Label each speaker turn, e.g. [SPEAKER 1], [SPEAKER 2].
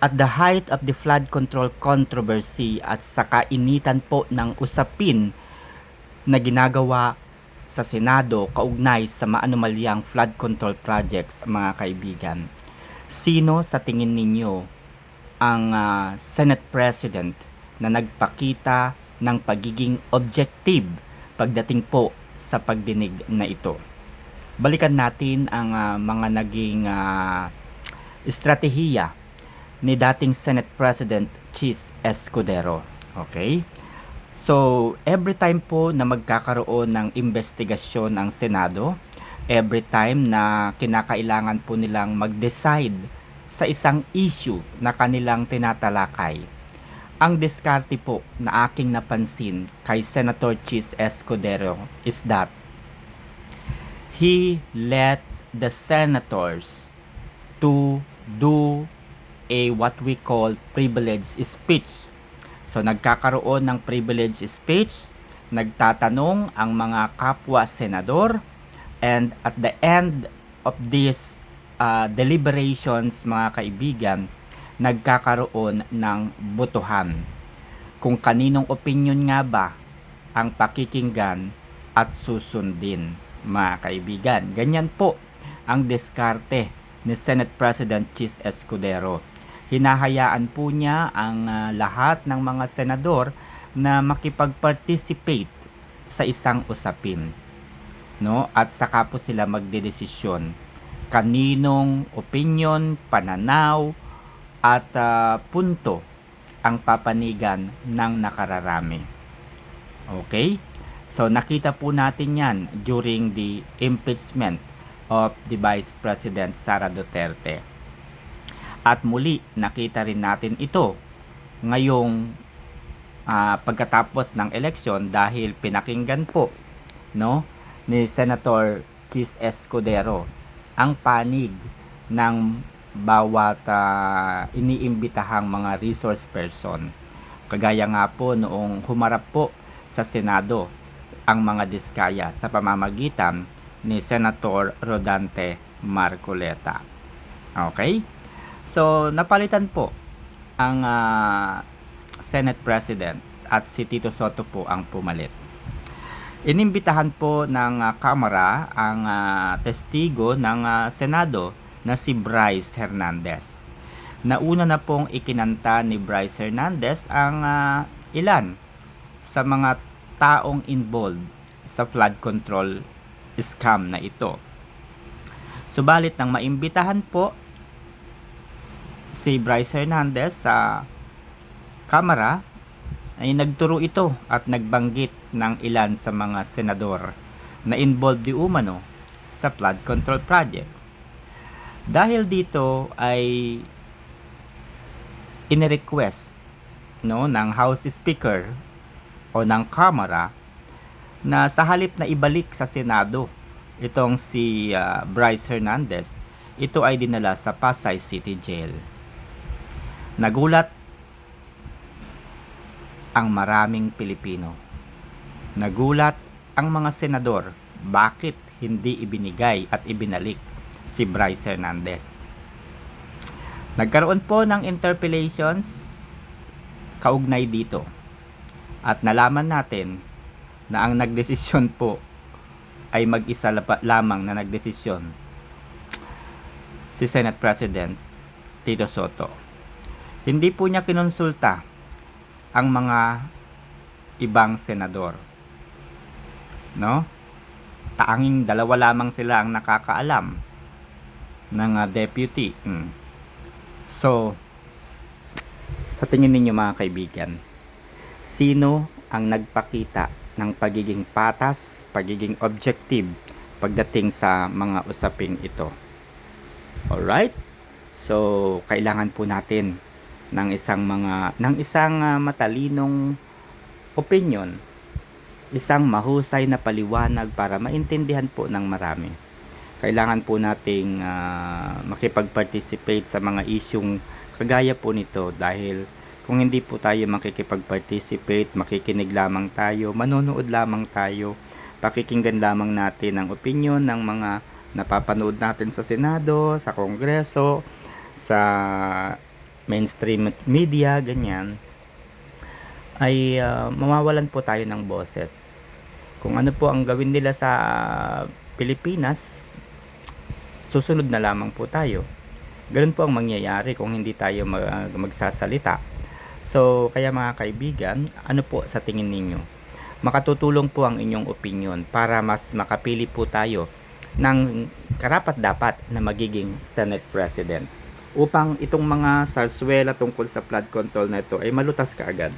[SPEAKER 1] At the height of the flood control controversy at sa kainitan po ng usapin na ginagawa sa Senado kaugnay sa maanumalyang flood control projects, mga kaibigan. Sino sa tingin ninyo ang Senate President na nagpakita ng pagiging objective pagdating po sa pagdinig na ito? Balikan natin ang mga naging estratehiya ni dating Senate President Chis Escudero. Okay? So, every time po na magkakaroon ng investigasyon ang Senado, every time na kinakailangan po nilang mag-decide sa isang issue na kanilang tinatalakay, ang diskarte po na aking napansin kay Senator Chis Escudero is that he let the senators to do what we call privilege speech. So nagkakaroon ng privilege speech, nagtatanong ang mga kapwa senador, and at the end of these deliberations, mga kaibigan, nagkakaroon ng botohan. Kung kaninong opinion nga ba ang pakikinggan at susundin, mga kaibigan. Ganyan po ang diskarte ni Senate President Chis Escudero. Hinahayaan po niya ang lahat ng mga senador na makipag-participate sa isang usapin, no? At saka po sila magdedesisyon kaninong opinion, pananaw at punto ang papanigan ng nakararami. Okay? So nakita po natin yan during the impeachment of the Vice President Sara Duterte. At muli, nakita rin natin ito ngayong pagkatapos ng eleksyon dahil pinakinggan po, no, ni Senator Chis Escudero ang panig ng bawat iniimbitahang mga resource person. Kagaya nga po noong humarap po sa Senado ang mga diskaya sa pamamagitan ni Senator Rodante Marcoleta. Okay? So, napalitan po ang Senate President at si Tito Soto po ang pumalit. Inimbitahan po ng Kamara ang testigo ng Senado na si Bryce Hernandez. Nauna na pong ikinanta ni Bryce Hernandez ang ilan sa mga taong involved sa flood control scam na ito. Subalit nang maimbitahan po si Bryce Hernandez sa Kamara, ay nagturo ito at nagbanggit ng ilan sa mga senador na involved di umano sa flood control project. Dahil dito ay inirequest, no, ng House Speaker o ng Kamara na sa halip na ibalik sa Senado itong si Bryce Hernandez, ito ay dinala sa Pasay City Jail. Nagulat ang maraming Pilipino. Nagulat ang mga senador bakit hindi ibinigay at ibinalik si Bryce Hernandez. Nagkaroon po ng interpellations kaugnay dito at nalaman natin na ang nagdesisyon po ay mag-isa lamang na nagdesisyon, si Senate President Tito Soto. Hindi po niya kinonsulta ang mga ibang senador, no? Tanging dalawa lamang sila ang nakakaalam ng deputy. So, sa tingin ninyo mga kaibigan, sino ang nagpakita ng pagiging patas, pagiging objective pagdating sa mga usaping ito? Alright? So, kailangan po natin ng isang matalinong opinion, isang mahusay na paliwanag para maintindihan po ng marami. Kailangan po nating makipag-participate sa mga isyung kagaya po nito, dahil kung hindi po tayo makikipag-participate, makikinig lamang tayo, manonood lamang tayo, pakikinggan lamang natin ang opinion ng mga napapanood natin sa Senado, sa Kongreso, sa mainstream media, ganyan, ay mawawalan po tayo ng boses. Kung ano po ang gawin nila sa Pilipinas, susunod na lamang po tayo. Ganun po ang mangyayari kung hindi tayo magsasalita. So, kaya mga kaibigan, ano po sa tingin ninyo? Makatutulong po ang inyong opinion para mas makapili po tayo ng karapat-dapat na magiging Senate President upang itong mga sarswela tungkol sa flood control na ito ay malutas kaagad.